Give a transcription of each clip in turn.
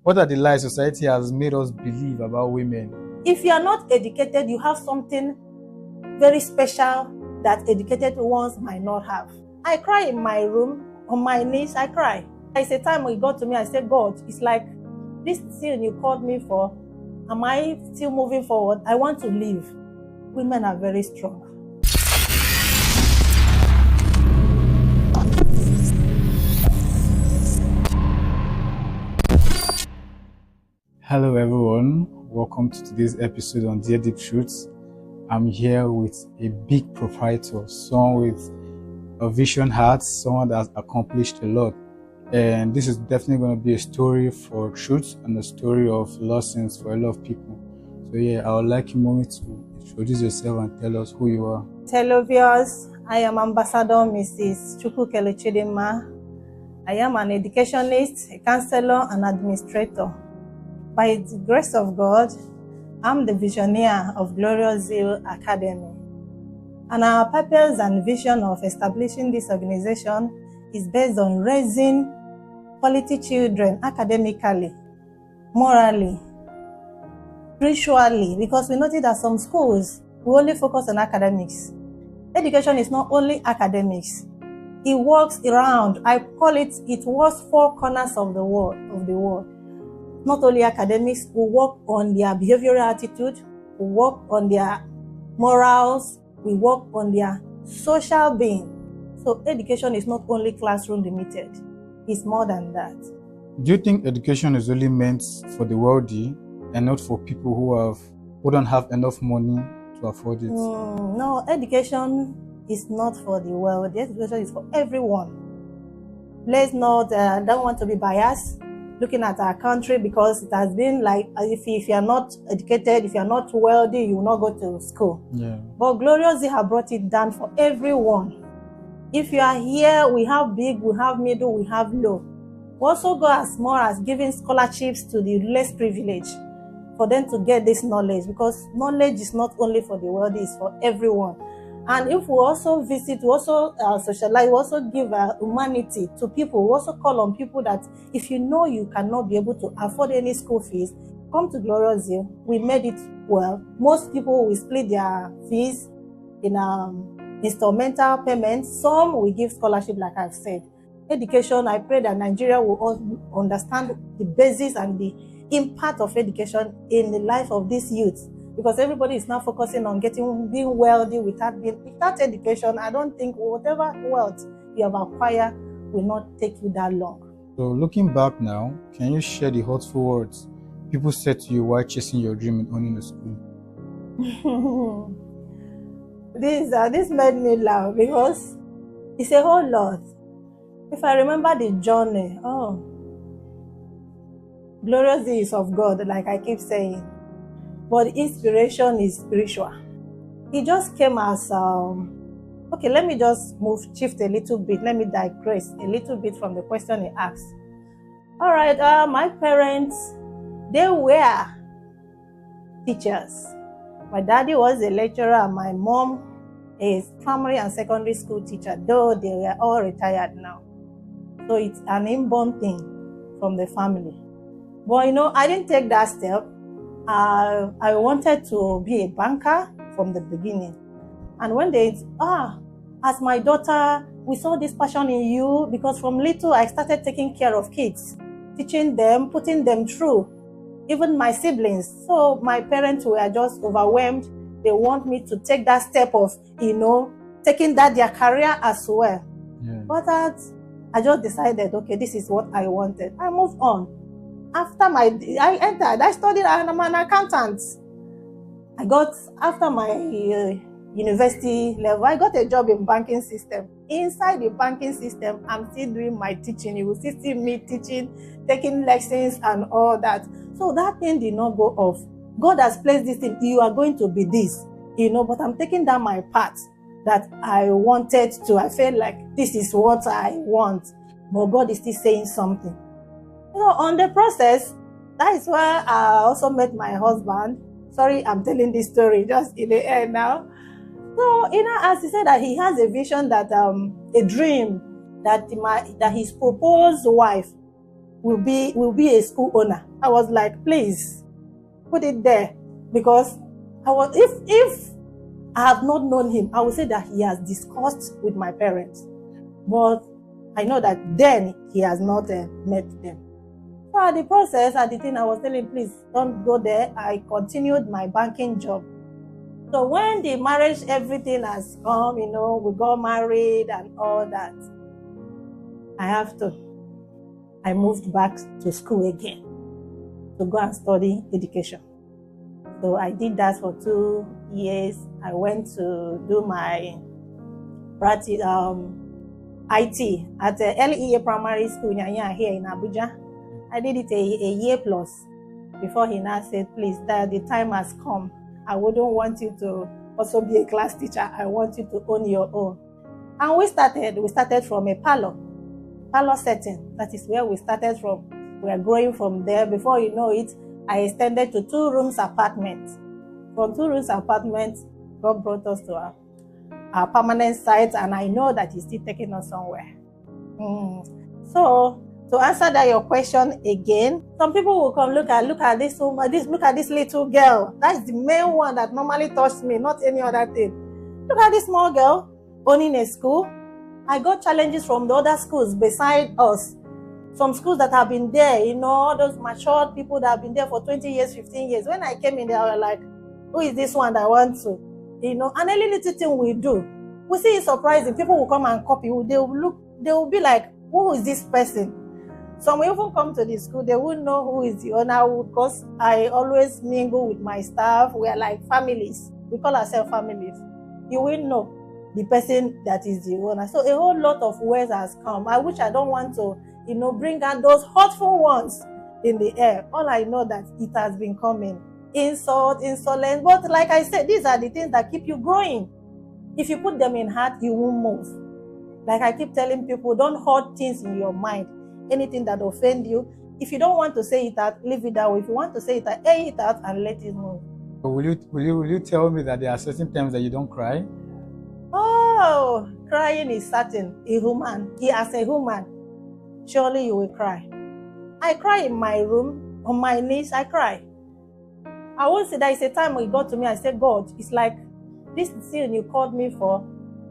What are the lies society has made us believe about women? If you are not educated, you have something very special that educated ones might not have. I cry in my room, on my knees, I cry. It's a time when God to me, I said, God, it's like this thing you called me for, am I still moving forward? I want to live. Women are very strong. Hello everyone, welcome to today's episode on Dear Deep Truth. I'm here with a big proprietor, someone with a vision heart, someone that has accomplished a lot. And this is definitely going to be a story for truth and a story of lessons for a lot of people. So yeah, I would like you, Mommy, to introduce yourself and tell us who you are. Hello viewers, I am Ambassador Mrs. Chukwukelu Chidinma. I am an educationist, a counselor, and administrator. By the grace of God, I'm the visionary of Glorious Zeal Academy. And our purpose and vision of establishing this organization is based on raising quality children academically, morally, spiritually, because we noticed that some schools will only focus on academics. Education is not only academics. It works around, I call it, it works four corners of the world. Not only academics, we work on their behavioral attitude, we work on their morals, we work on their social being. So education is not only classroom limited, it's more than that. Do you think education is only meant for the wealthy and not for people who don't have enough money to afford it? No, education is not for the wealthy. Education is for everyone. Let's not, don't want to be biased looking at our country, because it has been like, if you are not educated, if you are not wealthy, you will not go to school. Yeah. But Glorious Zeal have brought it down for everyone. If you are here, we have big, we have middle, we have low. We also go as small as giving scholarships to the less privileged for them to get this knowledge, because knowledge is not only for the wealthy, it's for everyone. And if we also visit, we also socialize, we also give humanity to people. We also call on people that if you know you cannot be able to afford any school fees, come to Glorious Zeal. We made it well. Most people will split their fees in instrumental payments. Some will give scholarship, like I've said. Education, I pray that Nigeria will all understand the basis and the impact of education in the life of these youths. Because everybody is now focusing on being wealthy without education. I don't think whatever wealth you have acquired will not take you that long. So looking back now, can you share the hurtful words people said to you while chasing your dream in owning a school? This made me laugh because it's a whole lot. If I remember the journey, Glorious Zeal is of God, like I keep saying. But inspiration is spiritual. It just came as, okay, let me just shift a little bit. Let me digress a little bit from the question he asked. All right, my parents, they were teachers. My daddy was a lecturer and my mom is primary and secondary school teacher, though they were all retired now. So it's an inborn thing from the family. But I didn't take that step. I wanted to be a banker from the beginning. And when as my daughter, we saw this passion in you, because from little I started taking care of kids, teaching them, putting them through, even my siblings. So my parents were just overwhelmed. They want me to take that step of, taking that their career as well. Yeah. But I just decided, okay, this is what I wanted. I moved on. After I studied, I'm an accountant. After my university level, I got a job in banking system. Inside the banking system, I'm still doing my teaching. You will still see me teaching, taking lessons and all that. So that thing did not go off. God has placed this thing. You are going to be this, but I'm taking down my path that I wanted to. I felt like this is what I want. But God is still saying something. On the process, that is why I also met my husband. Sorry, I'm telling this story just in the air now. So, as he said that he has a vision that, a dream that his proposed wife will be a school owner. I was like, please put it there, because if I have not known him, I would say that he has discussed with my parents, but I know that then he has not met them. So at the process, at the thing, I was telling, please don't go there. I continued my banking job. So when the marriage, everything has come, we got married and all that, I moved back to school again to go and study education. So I did that for 2 years. I went to do my practice, IT at the LEA Primary School here in Abuja. I did it a year plus before he now said, please, that the time has come. I wouldn't want you to also be a class teacher. I want you to own your own. And we started from a parlor setting. That is where we started from. We are growing from there. Before you know it, I extended to 2 rooms apartment. From 2 rooms apartment, God brought us to our permanent site, and I know that He's still taking us somewhere. So to answer that your question again, some people will come, look at this woman, look at this little girl. That's the main one that normally touched me, not any other thing. Look at this small girl owning a school. I got challenges from the other schools beside us. Some schools that have been there, all those matured people that have been there for 20 years, 15 years. When I came in there, I was like, who is this one that wants to? And any little thing we do, we see it surprising. People will come and copy. They will be like, who is this person? Some will even come to the school, they won't know who is the owner, because I always mingle with my staff. We are like families. We call ourselves families. You will know the person that is the owner. So a whole lot of words has come. I wish I don't want to, bring out those hurtful ones in the air. All I know that it has been coming. Insult, insolence. But like I said, these are the things that keep you growing. If you put them in heart, you won't move. Like I keep telling people, don't hold things in your mind. Anything that offends you, if you don't want to say it out, leave it that way. If you want to say it out, air it out and let it move. Will you tell me that there are certain times that you don't cry? Oh, crying is certain. As a human, surely you will cry. I cry in my room, on my knees, I cry. I won't say that it's a time when it got to me, I said, God, it's like this thing you called me for.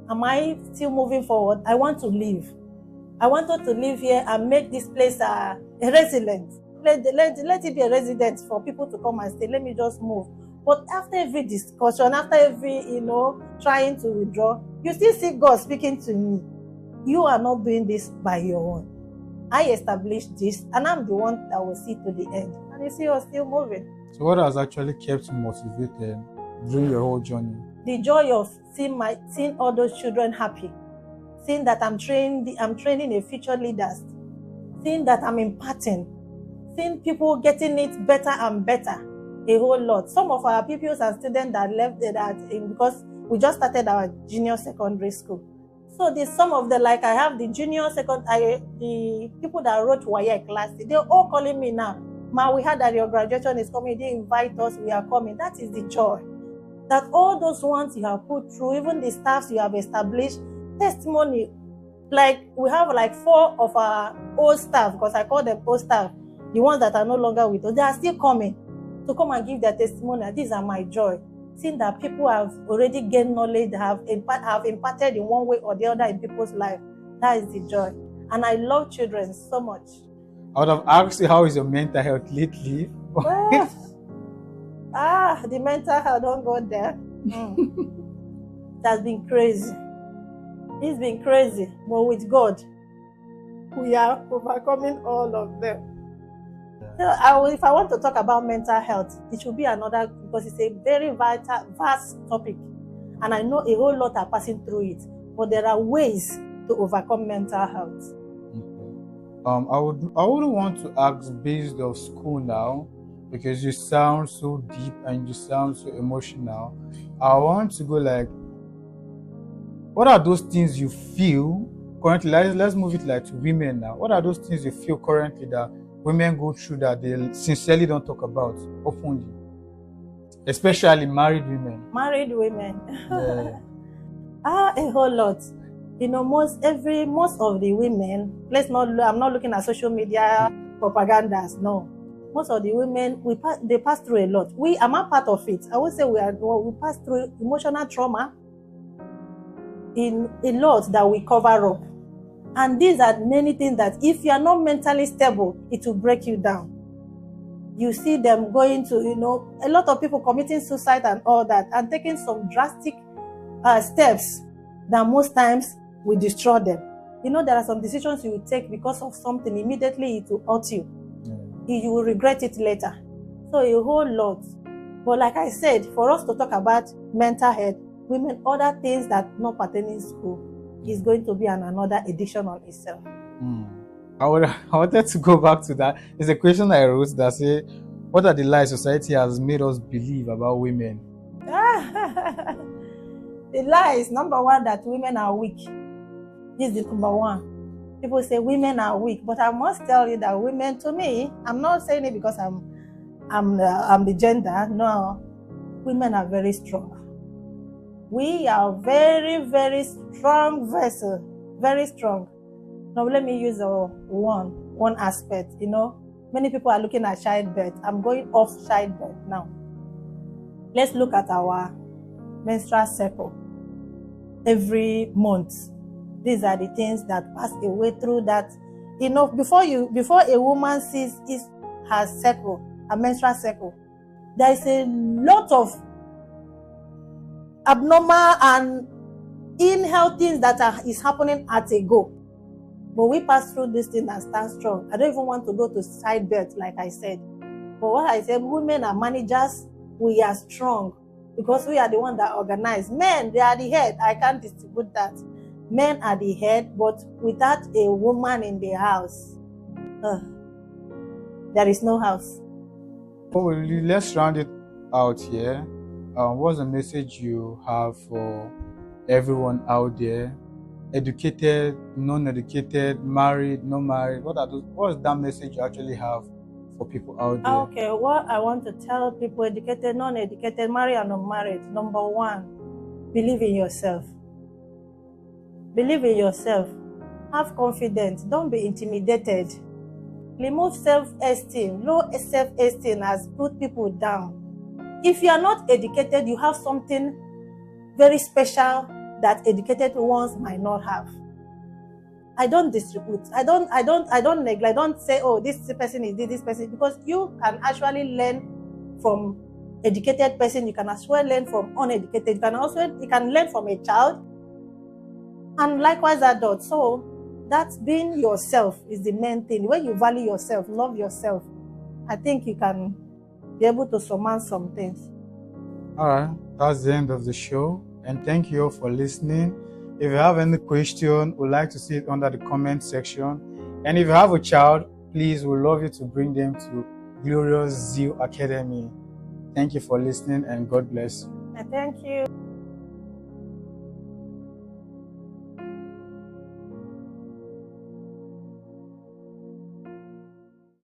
Am I still moving forward? I want to live. I wanted to live here and make this place a residence. Let it be a residence for people to come and stay. Let me just move. But after every discussion, after every, trying to withdraw, you still see God speaking to me. You are not doing this by your own. I established this, and I'm the one that will see to the end. And you see you're still moving. So what has actually kept you motivated during your whole journey? The joy of seeing all those children happy. Seeing that I'm training a future leaders, seeing that I'm imparting, seeing people getting it better and better, a whole lot. Some of our pupils and students that left because we just started our junior secondary school. So some of the, like I have the the people that wrote WAEC class, they're all calling me now. Ma, we heard that your graduation is coming. They invite us, we are coming. That is the joy. That all those ones you have put through, even the staffs you have established, testimony, like we have like 4 of our old staff, because I call them old staff, the ones that are no longer with us, they are still coming to come and give their testimony. These are my joy. Seeing that people have already gained knowledge, have imparted in one way or the other in people's life. That is the joy. And I love children so much. I would have asked you, how is your mental health lately? The mental health, don't go there. It has been crazy. It's been crazy, but with God, we are overcoming all of them. So if I want to talk about mental health, it should be another, because it's a very vast topic. And I know a whole lot are passing through it. But there are ways to overcome mental health. I wouldn't want to ask based off school now, because you sound so deep and you sound so emotional. I want to go like, what are those things you feel currently? Let's move it like to women now. What are those things you feel currently that women go through that they sincerely don't talk about openly? Especially married women. Married women. Yeah. A whole lot. Most of the women, I'm not looking at social media propagandas. No. Most of the women, they pass through a lot. I'm a part of it. I would say we pass through emotional trauma in a lot that we cover up. And these are many things that if you are not mentally stable, it will break you down. You see them going to, a lot of people committing suicide and all that, and taking some drastic steps that most times will destroy them. There are some decisions you will take because of something, immediately it will hurt you. You will regret it later. So a whole lot. But like I said, for us to talk about mental health, women, other things that not pertaining to school is going to be another edition on itself. I wanted to go back to that. There's a question I wrote that say, what are the lies society has made us believe about women? The lies, number one, that women are weak. This is the number one. People say women are weak, but I must tell you that women, to me, I'm not saying it because I'm the gender. No, women are very strong. We are very, very strong vessel, very strong. Now let me use one aspect. Many people are looking at childbirth. I'm going off childbirth now. Let's look at our menstrual cycle every month. These are the things that pass away through that. Before a woman sees her cycle, her menstrual cycle, there is a lot of abnormal and in-health things that is happening at a go. But we pass through this thing and stand strong. I don't even want to go to childbirth, like I said. But what I said, women are managers, we are strong because we are the one that organize. Men, they are the head. I can't distribute that. Men are the head, but without a woman in the house, there is no house. Oh, let's round it out here. What's the message you have for everyone out there? Educated, non-educated, married, not married. What is that message you actually have for people out there? Okay, what I want to tell people, educated, non-educated, married and unmarried. Number one, believe in yourself. Believe in yourself. Have confidence. Don't be intimidated. Remove self-esteem. Low self-esteem has put people down. If you are not educated, you have something very special that educated ones might not have. I don't distribute. I don't neglect. I don't say, oh, this person is this person, because you can actually learn from educated person. You can as well learn from uneducated. You can learn from a child, and likewise adults. So that's being yourself is the main thing. When you value yourself, love yourself, I think you can be able to surmount some things. All right, that's the end of the show, and thank you all for listening. If you have any question, we'd like to see it under the comment section. And if you have a child, please, we'd love you to bring them to Glorious Zeal Academy. Thank you for listening, and God bless you. Thank you.